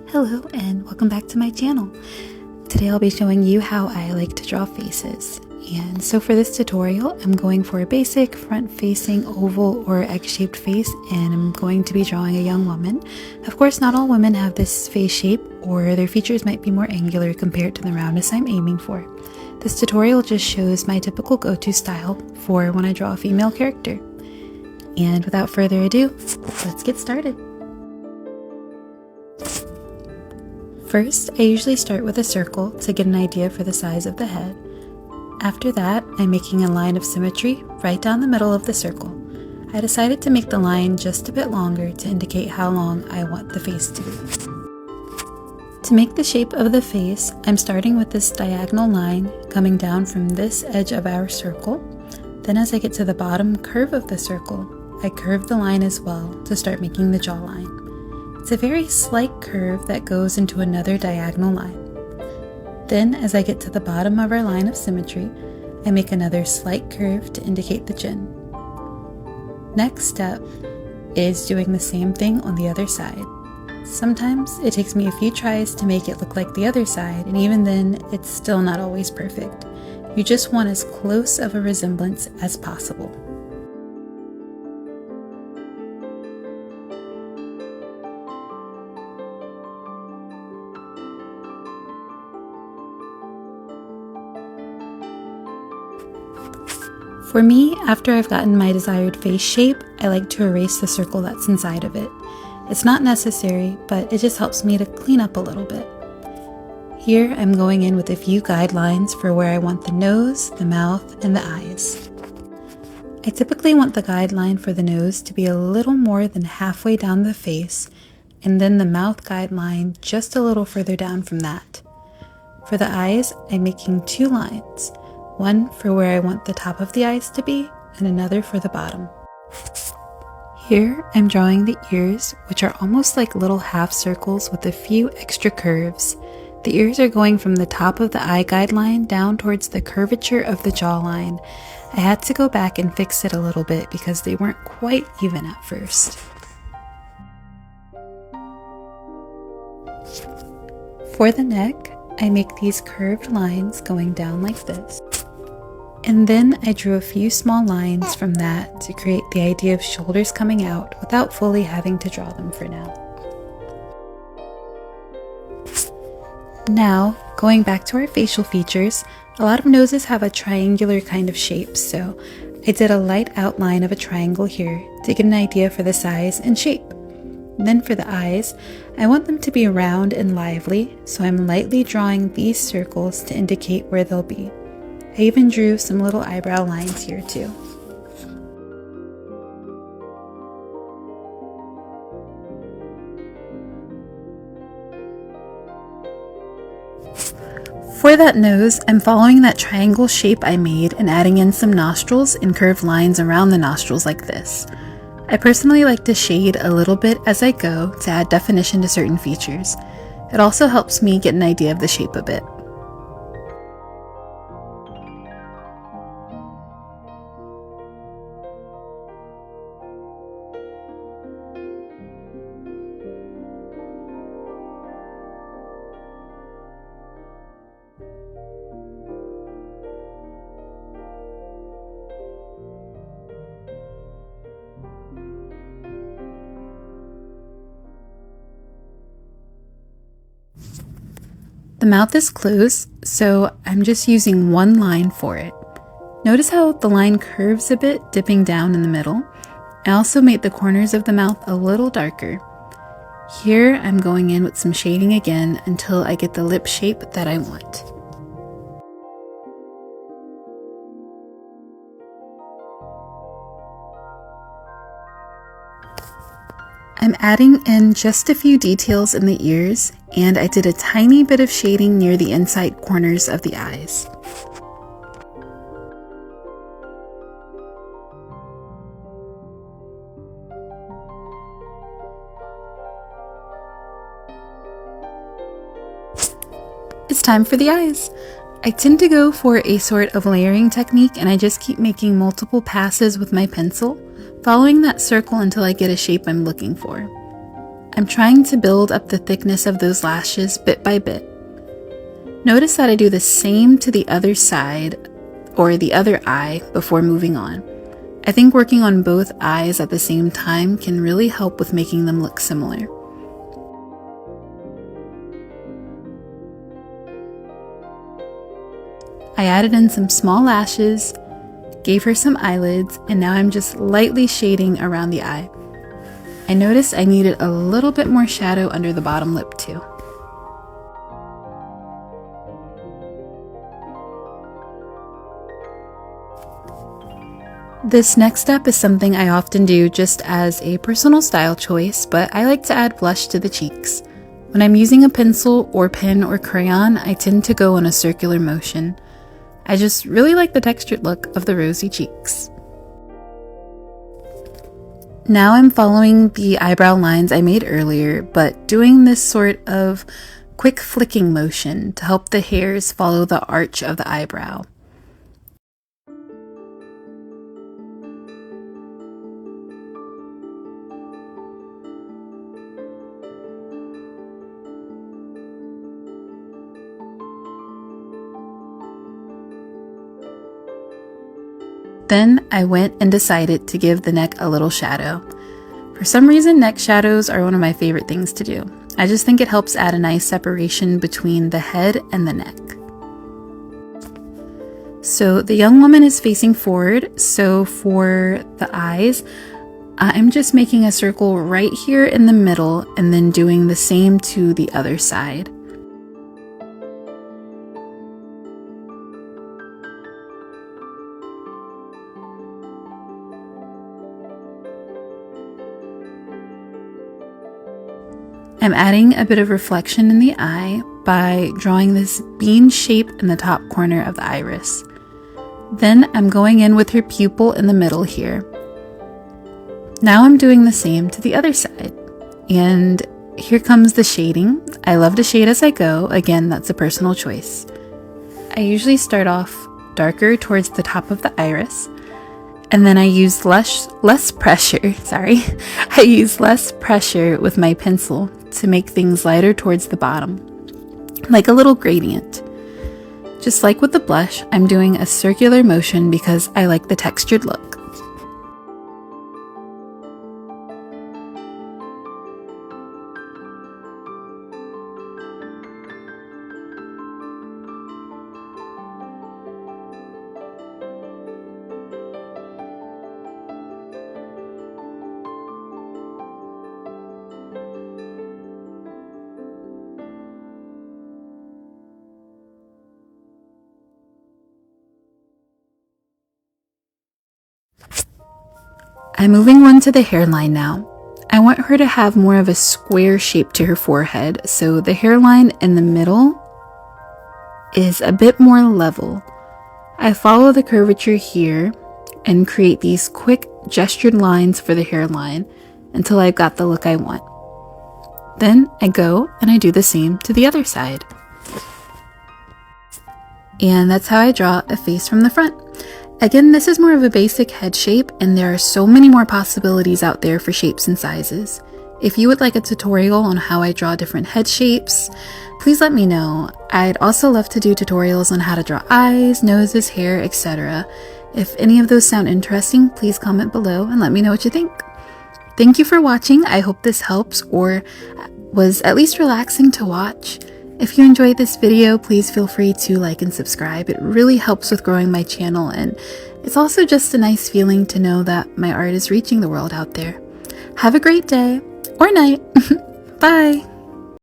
Hello and welcome back to my channel. Today I'll be showing you how I like to draw faces. And so for this tutorial, I'm going for a basic front-facing oval or egg-shaped face, and I'm going to be drawing a young woman. Of course, not all women have this face shape, or their features might be more angular compared to the roundness I'm aiming for. This tutorial just shows my typical go-to style for when I draw a female character. And without further ado, let's get started. First, I usually start with a circle to get an idea for the size of the head. After that, I'm making a line of symmetry right down the middle of the circle. I decided to make the line just a bit longer to indicate how long I want the face to be. To make the shape of the face, I'm starting with this diagonal line coming down from this edge of our circle. Then as I get to the bottom curve of the circle, I curve the line as well to start making the jawline. It's a very slight curve that goes into another diagonal line. Then, as I get to the bottom of our line of symmetry, I make another slight curve to indicate the chin. Next step is doing the same thing on the other side. Sometimes it takes me a few tries to make it look like the other side, and even then, it's still not always perfect. You just want as close of a resemblance as possible. For me, after I've gotten my desired face shape, I like to erase the circle that's inside of it. It's not necessary, but it just helps me to clean up a little bit. Here, I'm going in with a few guidelines for where I want the nose, the mouth, and the eyes. I typically want the guideline for the nose to be a little more than halfway down the face, and then the mouth guideline just a little further down from that. For the eyes, I'm making two lines. One for where I want the top of the eyes to be, and another for the bottom. Here, I'm drawing the ears, which are almost like little half circles with a few extra curves. The ears are going from the top of the eye guideline down towards the curvature of the jawline. I had to go back and fix it a little bit because they weren't quite even at first. For the neck, I make these curved lines going down like this. And then I drew a few small lines from that to create the idea of shoulders coming out without fully having to draw them for now. Now, going back to our facial features, a lot of noses have a triangular kind of shape, so I did a light outline of a triangle here to get an idea for the size and shape. Then for the eyes, I want them to be round and lively, so I'm lightly drawing these circles to indicate where they'll be. I even drew some little eyebrow lines here too. For that nose, I'm following that triangle shape I made and adding in some nostrils and curved lines around the nostrils like this. I personally like to shade a little bit as I go to add definition to certain features. It also helps me get an idea of the shape a bit. The mouth is closed, so I'm just using one line for it. Notice how the line curves a bit, dipping down in the middle. I also made the corners of the mouth a little darker. Here I'm going in with some shading again until I get the lip shape that I want. I'm adding in just a few details in the ears, and I did a tiny bit of shading near the inside corners of the eyes. It's time for the eyes. I tend to go for a sort of layering technique, and I just keep making multiple passes with my pencil, following that circle until I get a shape I'm looking for. I'm trying to build up the thickness of those lashes bit by bit. Notice that I do the same to the other side or the other eye before moving on. I think working on both eyes at the same time can really help with making them look similar. I added in some small lashes, gave her some eyelids, and now I'm just lightly shading around the eye. I noticed I needed a little bit more shadow under the bottom lip too. This next step is something I often do just as a personal style choice, but I like to add blush to the cheeks. When I'm using a pencil or pen or crayon, I tend to go in a circular motion. I just really like the textured look of the rosy cheeks. Now I'm following the eyebrow lines I made earlier, but doing this sort of quick flicking motion to help the hairs follow the arch of the eyebrow. Then I went and decided to give the neck a little shadow. For some reason, neck shadows are one of my favorite things to do. I just think it helps add a nice separation between the head and the neck. So the young woman is facing forward, so for the eyes, I'm just making a circle right here in the middle and then doing the same to the other side. I'm adding a bit of reflection in the eye by drawing this bean shape in the top corner of the iris. Then I'm going in with her pupil in the middle here. Now I'm doing the same to the other side. And here comes the shading. I love to shade as I go. Again, that's a personal choice. I usually start off darker towards the top of the iris. And then I use less pressure, I use less pressure with my pencil to make things lighter towards the bottom, like a little gradient. Just like with the blush, I'm doing a circular motion because I like the textured look. I'm moving on to the hairline now. I want her to have more of a square shape to her forehead, so the hairline in the middle is a bit more level. I follow the curvature here and create these quick gestured lines for the hairline until I've got the look I want. Then I go and I do the same to the other side. And that's how I draw a face from the front. Again, this is more of a basic head shape, and there are so many more possibilities out there for shapes and sizes. If you would like a tutorial on how I draw different head shapes, please let me know. I'd also love to do tutorials on how to draw eyes, noses, hair, etc. If any of those sound interesting, please comment below and let me know what you think. Thank you for watching. I hope this helps or was at least relaxing to watch. If you enjoyed this video, please feel free to like and subscribe. It really helps with growing my channel, and it's also just a nice feeling to know that my art is reaching the world out there. Have a great day or night. Bye!